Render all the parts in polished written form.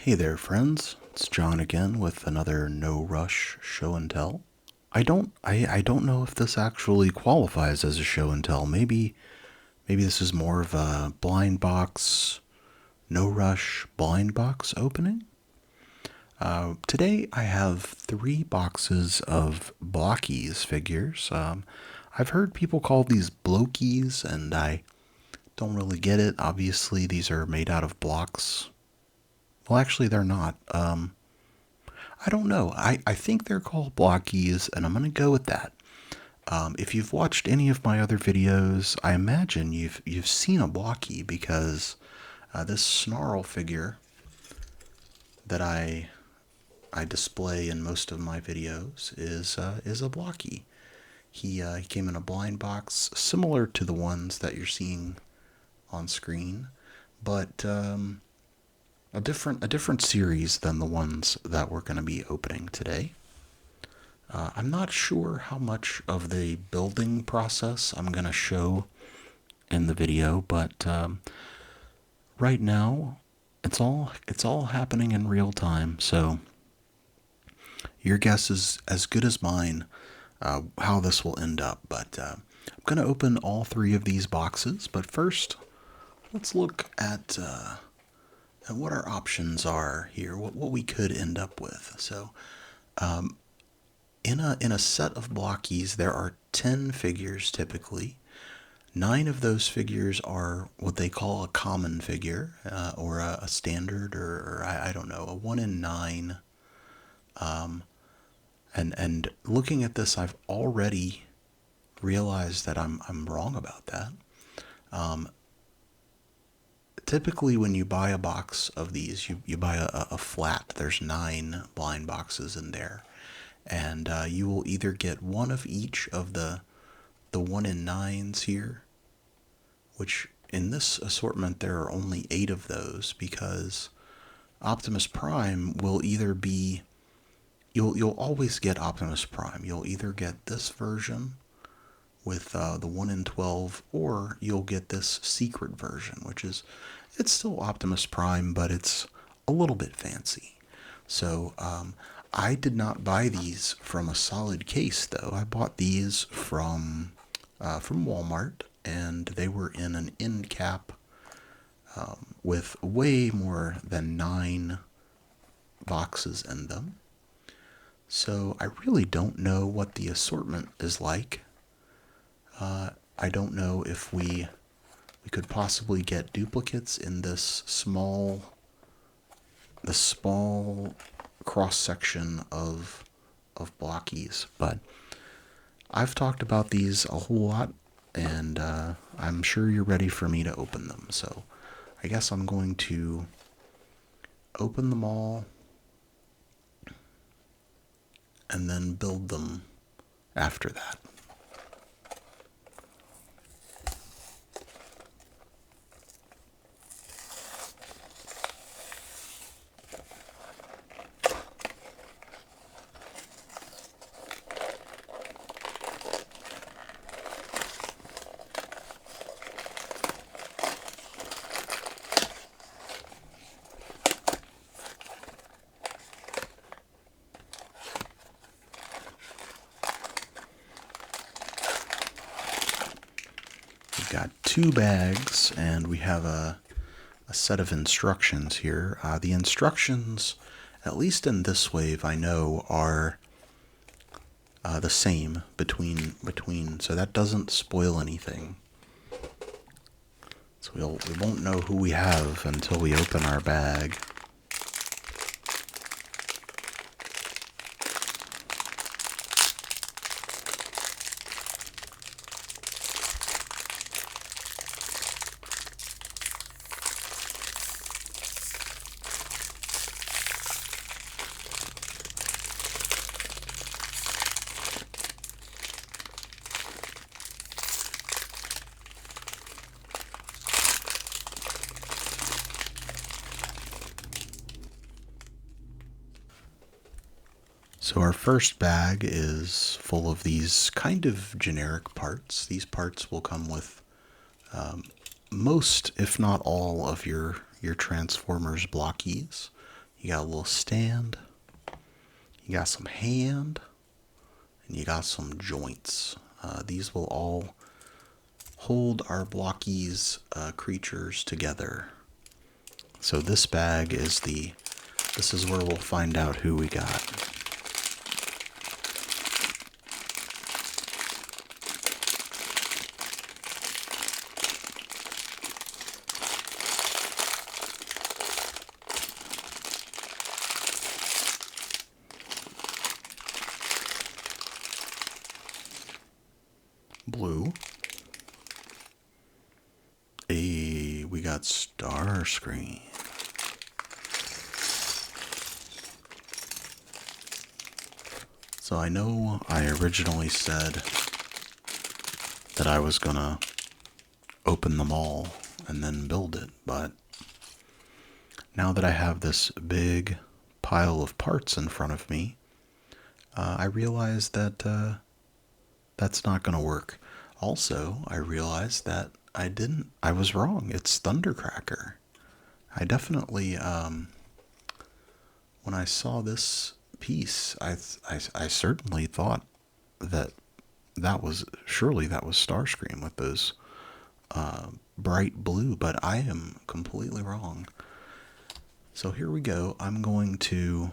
Hey there, friends. It's John again with another No Rush show and tell. I don't know if this actually qualifies as a show and tell. Maybe this is more of a blind box, no rush blind box opening. Today I have 3 boxes of Blokees figures. I've heard people call these Blokees, and I don't really get it. Obviously, these are made out of blocks. Well, actually, they're not. I don't know. I think they're called Blokees, and I'm going to go with that. If you've watched any of my other videos, I imagine you've seen a Blokee because this snarl figure that I display in most of my videos is a Blokee. He came in a blind box similar to the ones that you're seeing on screen, but a different series than the ones that we're going to be opening today. I'm not sure how much of the building process I'm going to show in the video, but right now it's all happening in real time. So your guess is as good as mine how this will end up. But I'm going to open all 3 of these boxes. But first, let's look at what our options are here. What we could end up with. So. In a set of Blokees, there are 10 figures typically. 9 of those figures are what they call a common figure, or a standard, or I don't know, a 1 in 9. And looking at this, I've already realized that I'm wrong about that. Typically, when you buy a box of these, you buy a flat. There's 9 blind boxes in there. And you will either get one of each of the 1 in 9s here, which in this assortment there are only 8 of those, because Optimus Prime will either be, you'll always get Optimus Prime. You'll either get this version with the 1 in 12, or you'll get this secret version, which is, it's still Optimus Prime, but it's a little bit fancy. So I did not buy these from a solid case, though. I bought these from Walmart, and they were in an end cap with way more than 9 boxes in them. So I really don't know what the assortment is like. I don't know if we could possibly get duplicates in this small cross-section of Blokees, but I've talked about these a whole lot, and I'm sure you're ready for me to open them. So I guess I'm going to open them all and then build them after that. We've got 2 bags, and we have a set of instructions here. The instructions, at least in this wave, I know are the same between, so that doesn't spoil anything. So we won't know who we have until we open our bag. So our first bag is full of these kind of generic parts. These parts will come with most, if not all, of your Transformers Blokees. You got a little stand, you got some hand, and you got some joints. These will all hold our Blokees creatures together. So this bag is this is where we'll find out who we got. Blue. We got Starscream. So I know I originally said that I was gonna open them all and then build it, but now that I have this big pile of parts in front of me, I realized that that's not gonna work. Also, I realized that I was wrong. It's Thundercracker. I definitely, when I saw this piece, I certainly thought that surely that was Starscream with those bright blue, but I am completely wrong. So here we go. I'm going to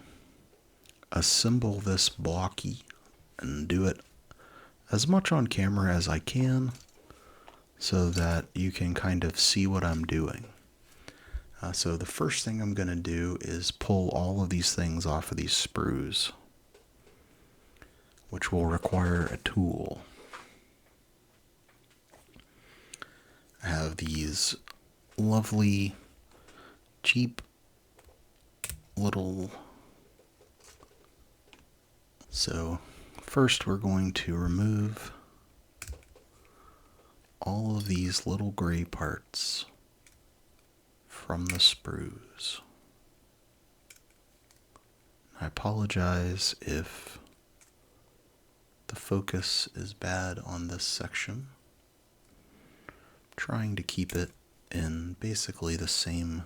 assemble this Blokey and do it as much on camera as I can so that you can kind of see what I'm doing. So the first thing I'm going to do is pull all of these things off of these sprues, which will require a tool. I have these lovely, cheap little... So first we're going to remove all of these little gray parts from the sprues. I apologize if the focus is bad on this section. I'm trying to keep it in basically the same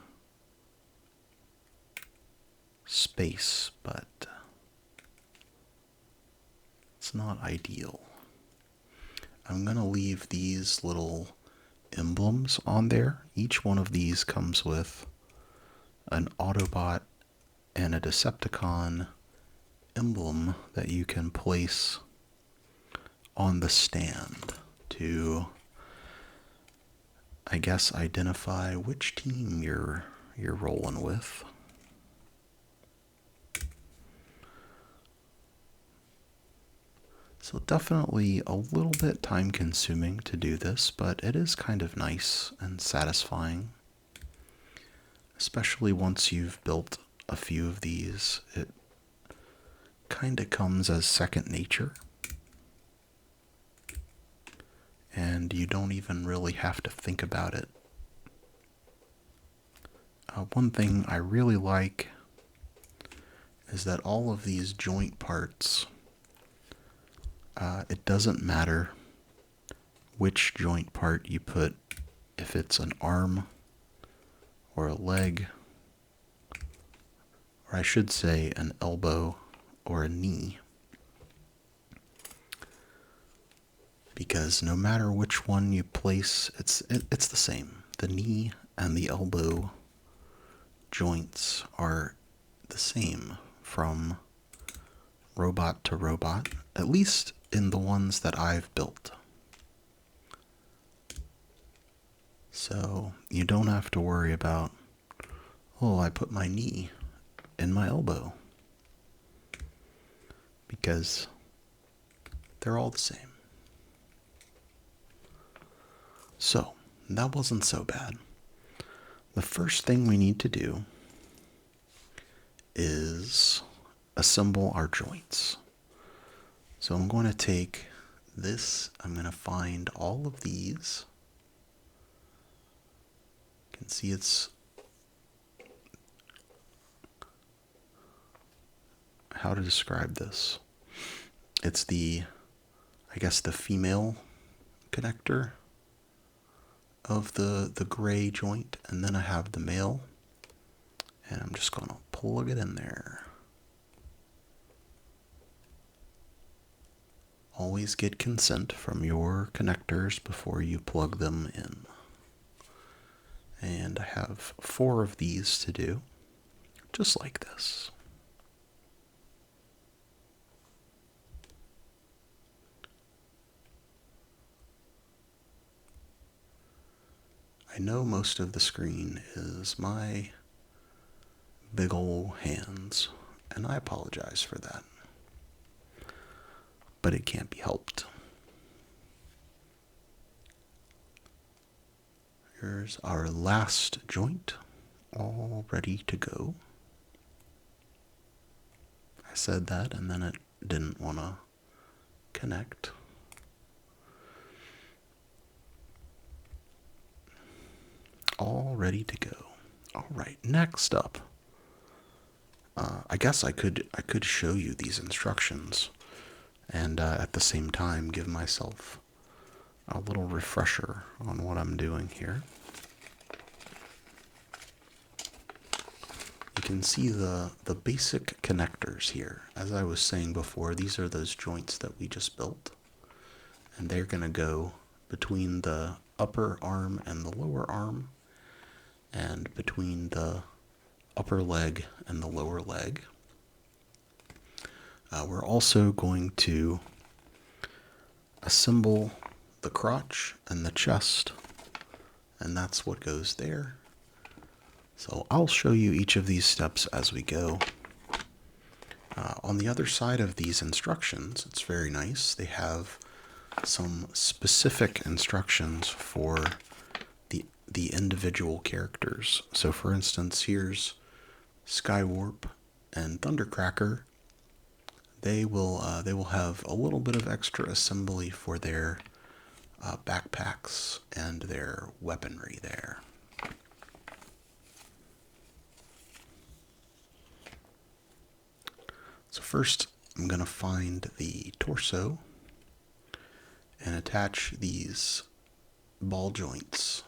space, but it's not ideal. I'm going to leave these little emblems on there. Each one of these comes with an Autobot and a Decepticon emblem that you can place on the stand to, I guess, identify which team you're rolling with. So definitely a little bit time consuming to do this, but it is kind of nice and satisfying. Especially once you've built a few of these, it kind of comes as second nature. And you don't even really have to think about it. One thing I really like is that all of these joint parts, it doesn't matter which joint part you put, if it's an arm or a leg, or I should say an elbow or a knee, because no matter which one you place, it's the same. The knee and the elbow joints are the same from robot to robot, at least in the ones that I've built. So you don't have to worry about, oh, I put my knee in my elbow, because they're all the same. So that wasn't so bad. The first thing we need to do is assemble our joints. So I'm going to take this, I'm going to find all of these. You can see it's, how to describe this. It's the, I guess, the female connector of the gray joint, and then I have the male, and I'm just going to plug it in there. Always get consent from your connectors before you plug them in. And I have 4 of these to do, just like this. I know most of the screen is my big ol' hands, and I apologize for that. But it can't be helped. Here's our last joint, all ready to go. I said that and then it didn't want to connect. All ready to go. All right, next up. I guess I could show you these instructions and at the same time give myself a little refresher on what I'm doing here. You can see the basic connectors here. As I was saying before, these are those joints that we just built, and they're going to go between the upper arm and the lower arm, and between the upper leg and the lower leg. We're also going to assemble the crotch and the chest, and that's what goes there. So I'll show you each of these steps as we go. On the other side of these instructions, it's very nice. They have some specific instructions for the individual characters. So for instance, here's Skywarp and Thundercracker. They will have a little bit of extra assembly for their backpacks and their weaponry there. So first, I'm going to find the torso and attach these ball joints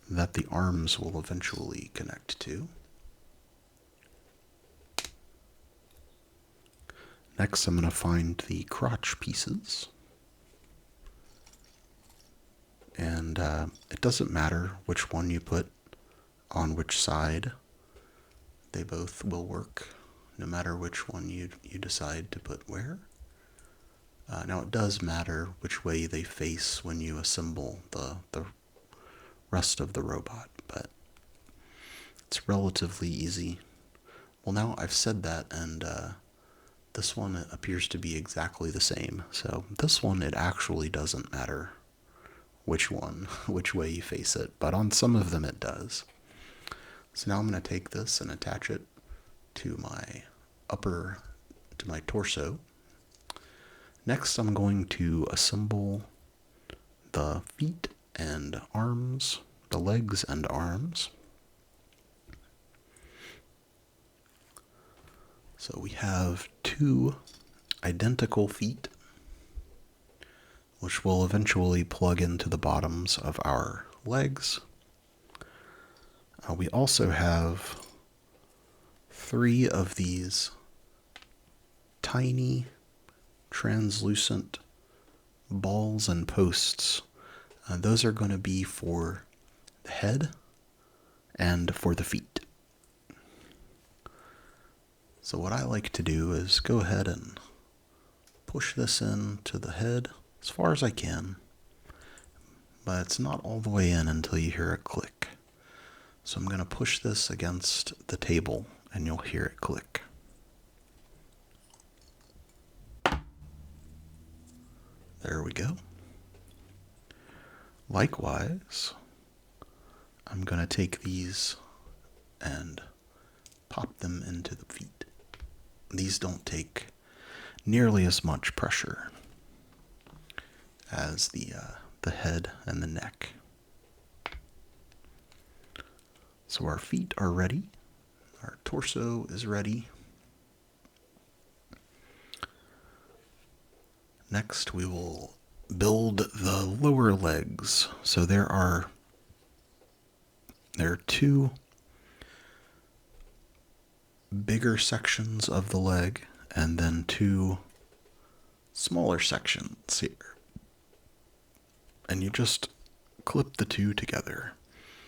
that the arms will eventually connect to. Next, I'm going to find the crotch pieces. And it doesn't matter which one you put on which side. They both will work, no matter which one you decide to put where. Now, it does matter which way they face when you assemble the rest of the robot, but it's relatively easy. Well, now I've said that, and this one appears to be exactly the same. So this one, it actually doesn't matter which way you face it, but on some of them it does. So now I'm going to take this and attach it to my torso. Next, I'm going to assemble the feet and arms, the legs and arms. So we have 2 identical feet, which will eventually plug into the bottoms of our legs. We also have 3 of these tiny, translucent balls and posts. Those are going to be for the head and for the feet. So what I like to do is go ahead and push this into the head as far as I can, but it's not all the way in until you hear a click. So I'm going to push this against the table and you'll hear it click. There we go. Likewise, I'm going to take these and pop them into the feet. These don't take nearly as much pressure as the head and the neck. So our feet are ready. Our torso is ready. Next, we will build the lower legs. So there are 2 bigger sections of the leg and then two smaller sections here. And you just clip the two together.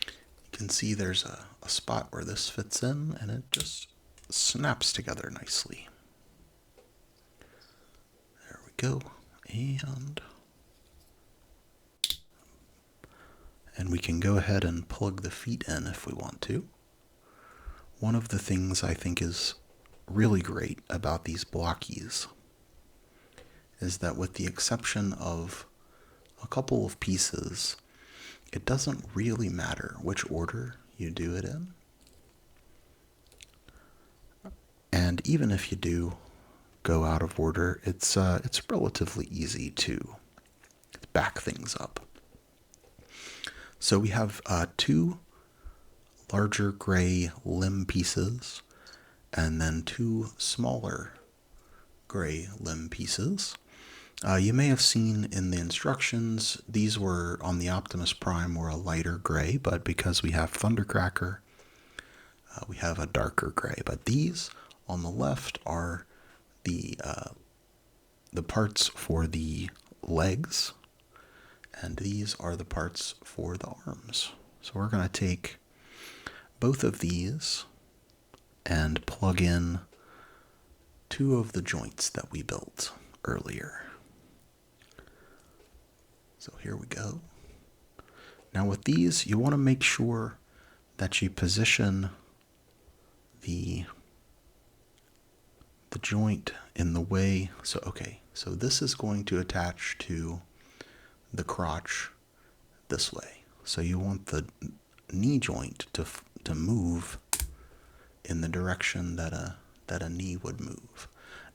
You can see there's a spot where this fits in, and it just snaps together nicely. There we go. And we can go ahead and plug the feet in if we want to. One of the things I think is really great about these Blokees is that, with the exception of a couple of pieces, it doesn't really matter which order you do it in. And even if you do go out of order, it's relatively easy to back things up. So we have two larger gray limb pieces and then two smaller gray limb pieces. You may have seen in the instructions, these were on the Optimus Prime were a lighter gray, but because we have Thundercracker, we have a darker gray. But these on the left are the parts for the legs, and these are the parts for the arms. So we're going to take both of these and plug in two of the joints that we built earlier. So here we go. Now with these, you want to make sure that you position the joint in the way. So so this is going to attach to the crotch this way. So you want the knee joint to move in the direction that a knee would move.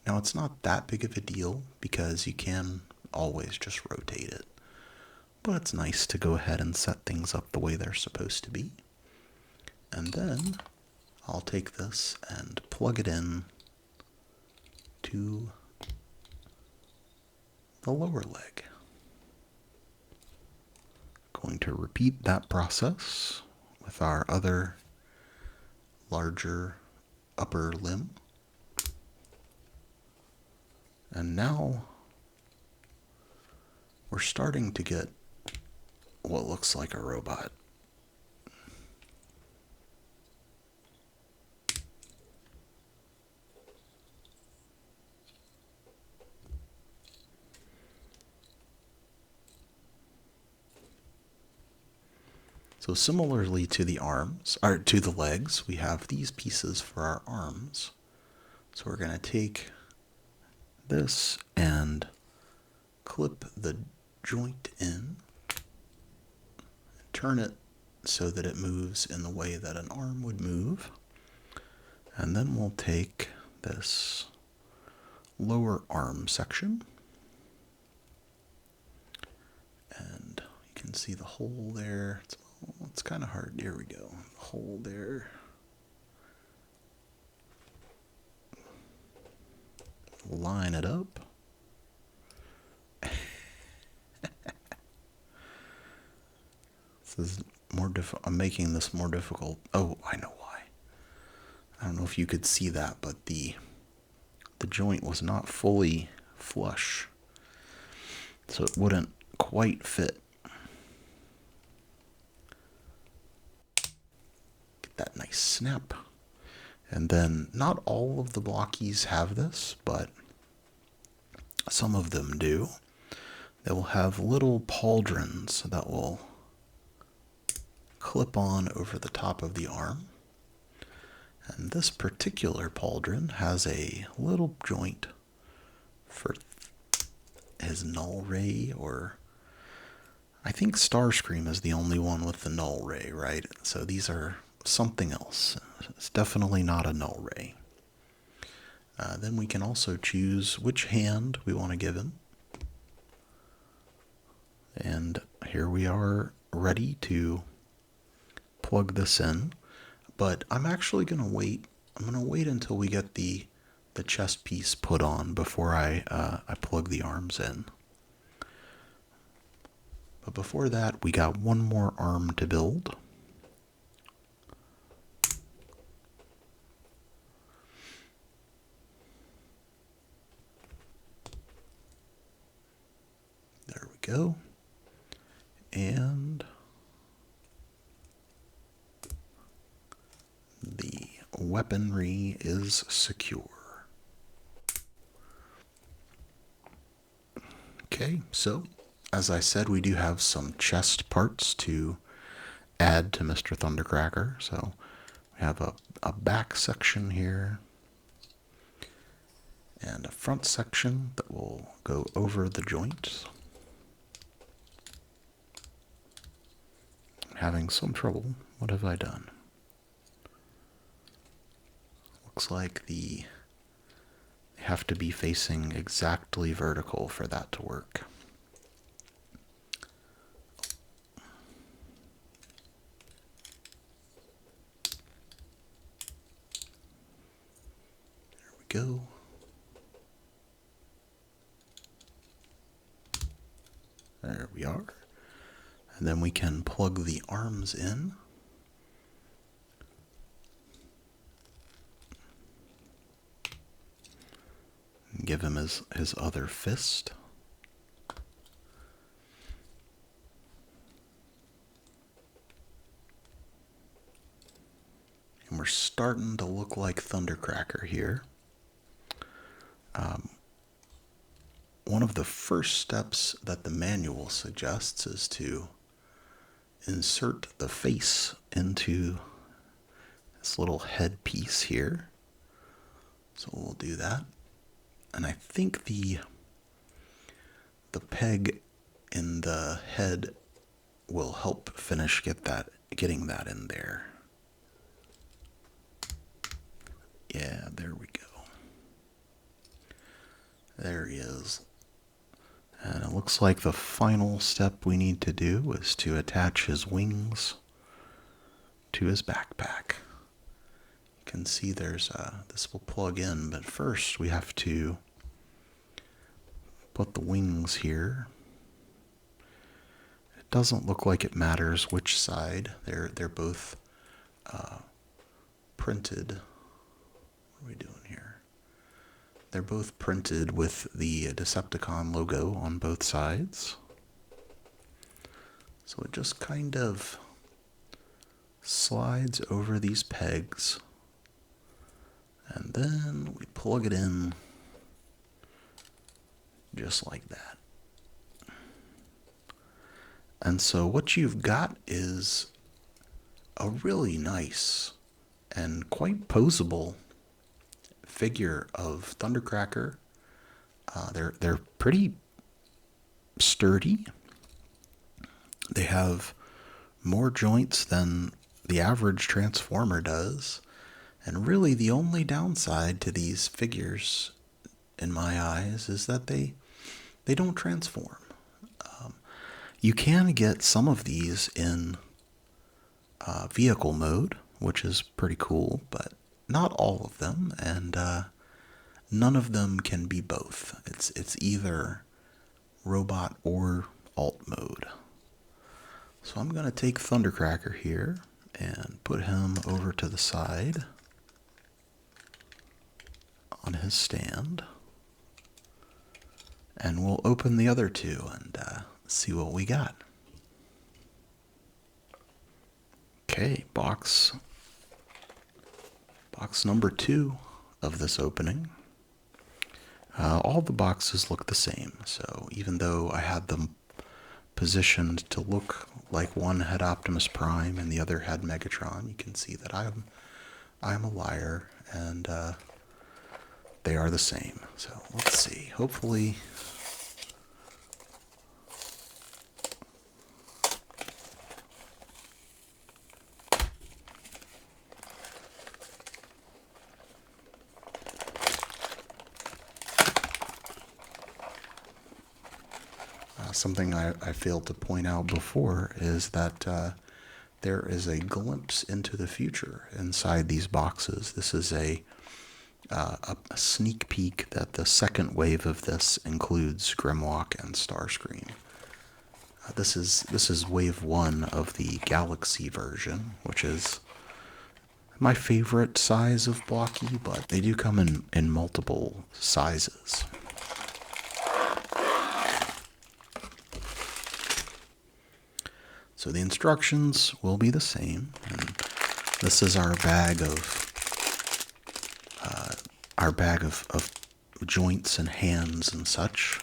Now it's not that big of a deal because you can always just rotate it. But it's nice to go ahead and set things up the way they're supposed to be. And then I'll take this and plug it in to the lower leg. Going to repeat that process with our other larger upper limb. And now we're starting to get what looks like a robot. So similarly to the arms, or to the legs, we have these pieces for our arms. So we're going to take this and clip the joint in, turn it so that it moves in the way that an arm would move. And then we'll take this lower arm section, and you can see the hole there. It's kind of hard. Here we go. Hole there. Line it up. This is more difficult. I'm making this more difficult. Oh, I know why. I don't know if you could see that, but the joint was not fully flush, so it wouldn't quite fit. Get that nice snap. And then not all of the Blokees have this, but some of them do. They will have little pauldrons that will clip on over the top of the arm. And this particular pauldron has a little joint for his null ray, or I think Starscream is the only one with the null ray, right? So these are something else. It's definitely not a null ray. Then we can also choose which hand we want to give him. And here we are ready to plug this in. But I'm actually going to wait. I'm going to wait until we get the chest piece put on before I plug the arms in. But before that, we got one more arm to build. go. And the weaponry is secure. Okay, so as I said, we do have some chest parts to add to Mr. Thundercracker. So we have a back section here and a front section that will go over the joints. I'm having some trouble. What have I done? Looks like they have to be facing exactly vertical for that to work. There we go. There we are. And then we can plug the arms in. And give him his other fist. And we're starting to look like Thundercracker here. One of the first steps that the manual suggests is to insert the face into this little head piece here. So we'll do that. And I think the peg in the head will help finish getting that in there. Yeah, there we go. There he is. And it looks like the final step we need to do is to attach his wings to his backpack. You can see this will plug in, but first we have to put the wings here. It doesn't look like it matters which side. They're both printed. What are we doing here? They're both printed with the Decepticon logo on both sides. So it just kind of slides over these pegs. And then we plug it in just like that. And so what you've got is a really nice and quite posable figure of Thundercracker. They're pretty sturdy. They have more joints than the average Transformer does. And really the only downside to these figures, in my eyes, is that they don't transform. You can get some of these in vehicle mode, which is pretty cool, but not all of them, and none of them can be both. It's either robot or alt mode. So I'm going to take Thundercracker here and put him over to the side on his stand. And we'll open the other two and see what we got. Okay, box number 2 of this opening. All the boxes look the same, so even though I had them positioned to look like one had Optimus Prime and the other had Megatron, you can see that I'm a liar, and they are the same. So let's see. Hopefully something I failed to point out before is that there is a glimpse into the future inside these boxes. This is a sneak peek that the second wave of this includes Grimlock and Starscream. This is wave 1 of the Galaxy version, which is my favorite size of Blocky, but they do come in multiple sizes. So the instructions will be the same. And this is our bag of joints and hands and such.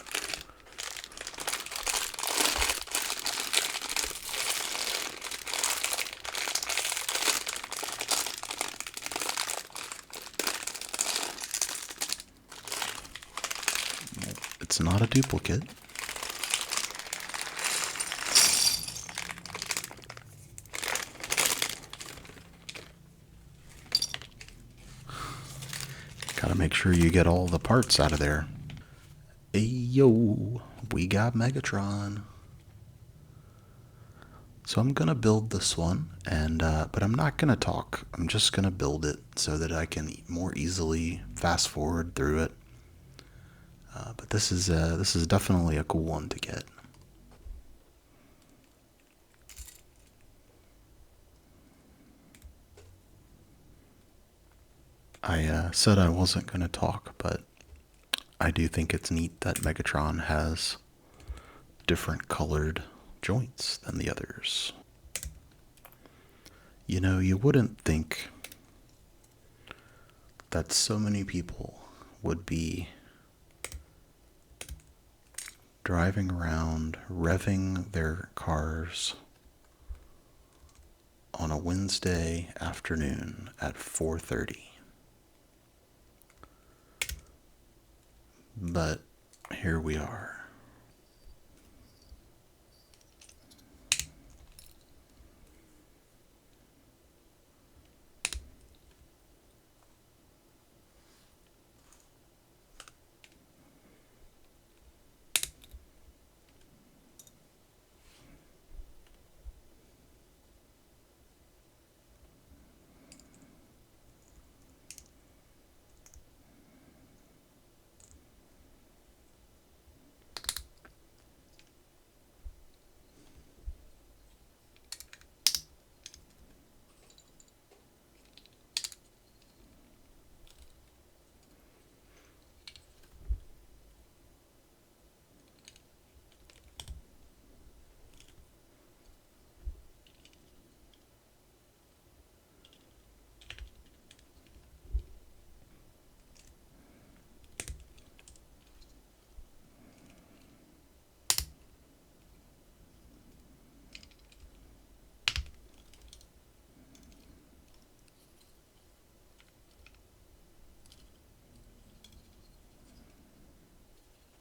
It's not a duplicate. Gotta make sure you get all the parts out of there. Hey yo, we got Megatron. So I'm gonna build this one, and but I'm not gonna talk. I'm just gonna build it so that I can more easily fast forward through it. But this is definitely a cool one to get. I said I wasn't gonna talk, but I do think it's neat that Megatron has different colored joints than the others. You know, you wouldn't think that so many people would be driving around, revving their cars on a Wednesday afternoon at 4:30. But here we are.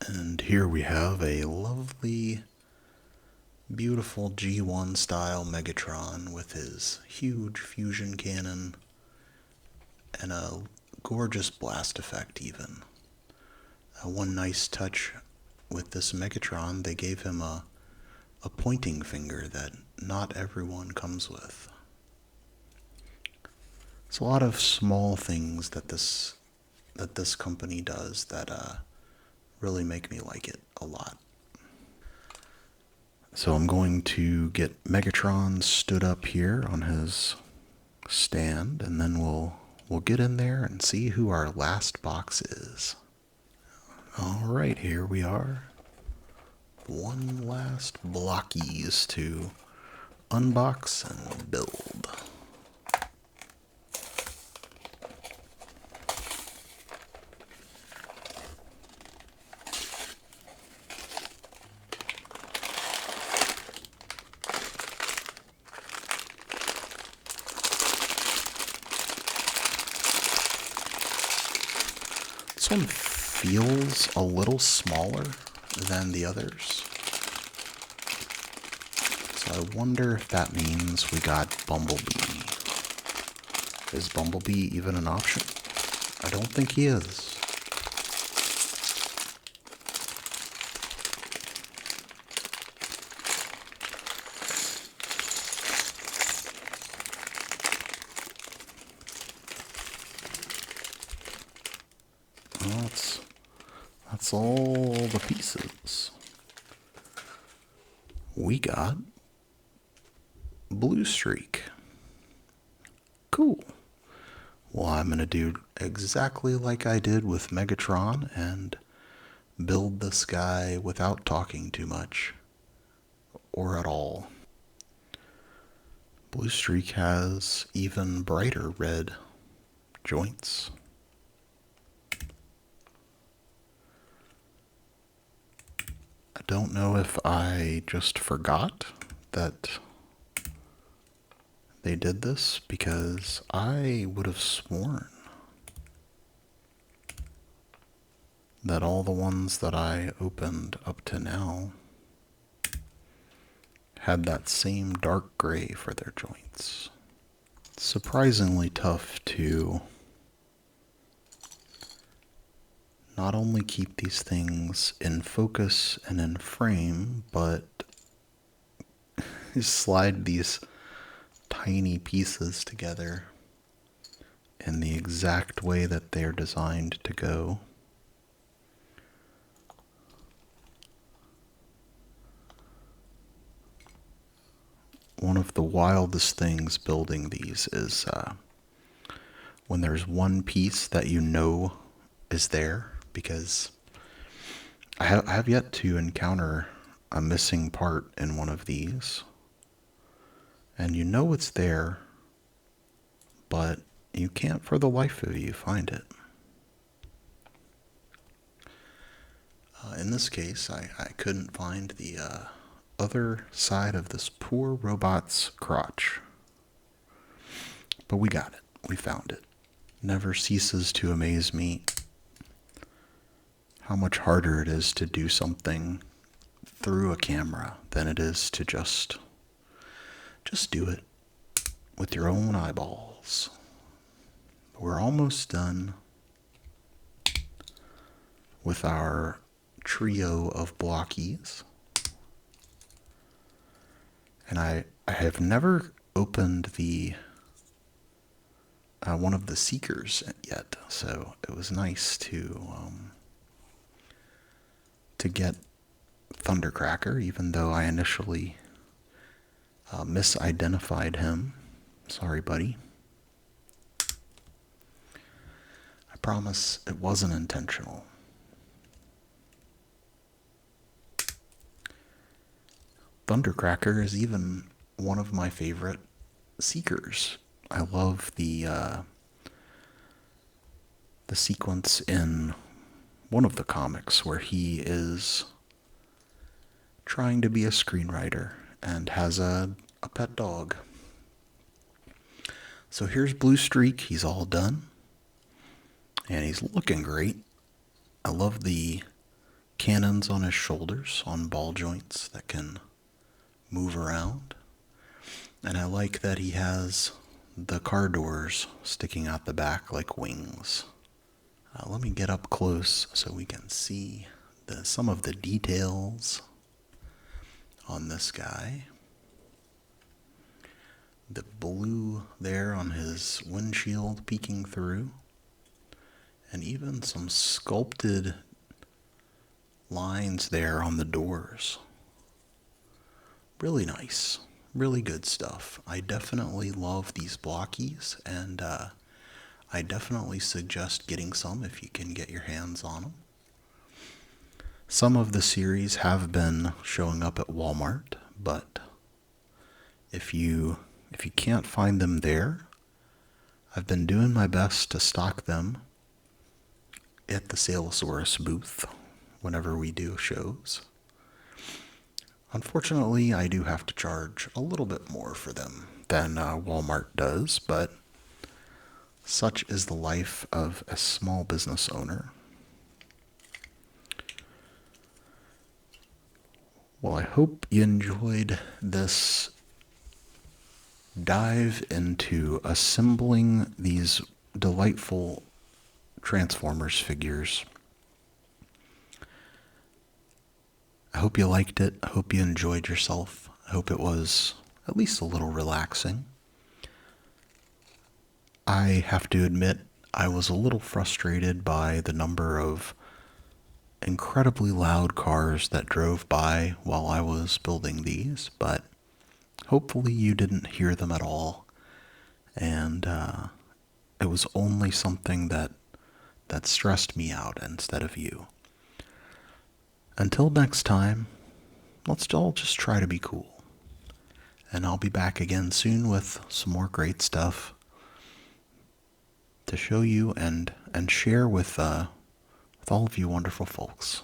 And here we have a lovely, beautiful G1 style Megatron with his huge fusion cannon and a gorgeous blast effect even. One nice touch with this Megatron, they gave him a pointing finger that not everyone comes with. It's a lot of small things that this company does that really make me like it a lot. So I'm going to get Megatron stood up here on his stand, and then we'll get in there and see who our last box is. All right, here we are. One last Blokees to unbox and build. This one feels a little smaller than the others. So I wonder if that means we got Bumblebee. Is Bumblebee even an option? I don't think he is. Well, that's all the pieces. We got Blue Streak. Cool. Well, I'm going to do exactly like I did with Megatron and build this guy without talking too much or at all. Blue Streak has even brighter red joints. I don't know if I just forgot that they did this, because I would have sworn that all the ones that I opened up to now had that same dark gray for their joints. It's surprisingly tough to not only keep these things in focus and in frame, but slide these tiny pieces together in the exact way that they're designed to go. One of the wildest things building these is when there's one piece that you know is there, because I have yet to encounter a missing part in one of these, and you know it's there, but you can't for the life of you find it. In this case, I couldn't find the other side of this poor robot's crotch. But we got it. We found it. Never ceases to amaze me how much harder it is to do something through a camera than it is to just do it with your own eyeballs. We're almost done with our trio of Blokees. And I have never opened the one of the Seekers yet, so it was nice to get Thundercracker, even though I initially misidentified him. Sorry, buddy. I promise it wasn't intentional. Thundercracker is even one of my favorite Seekers. I love the sequence in one of the comics where he is trying to be a screenwriter and has a pet dog. So here's Blue Streak. He's all done, and he's looking great. I love the cannons on his shoulders on ball joints that can move around. And I like that he has the car doors sticking out the back like wings. Let me get up close so we can see some of the details on this guy. The blue there on his windshield peeking through, and even some sculpted lines there on the doors. Really nice. Really good stuff. I definitely love these Blokees, and I definitely suggest getting some if you can get your hands on them. Some of the series have been showing up at Walmart, but if you can't find them there, I've been doing my best to stock them at the Saleosaurus booth whenever we do shows. Unfortunately, I do have to charge a little bit more for them than Walmart does, but such is the life of a small business owner. Well, I hope you enjoyed this dive into assembling these delightful Transformers figures. I hope you liked it. I hope you enjoyed yourself. I hope it was at least a little relaxing. I have to admit, I was a little frustrated by the number of incredibly loud cars that drove by while I was building these, but hopefully you didn't hear them at all, and it was only something that stressed me out instead of you. Until next time, let's all just try to be cool. And I'll be back again soon with some more great stuff to show you and share with all of you wonderful folks.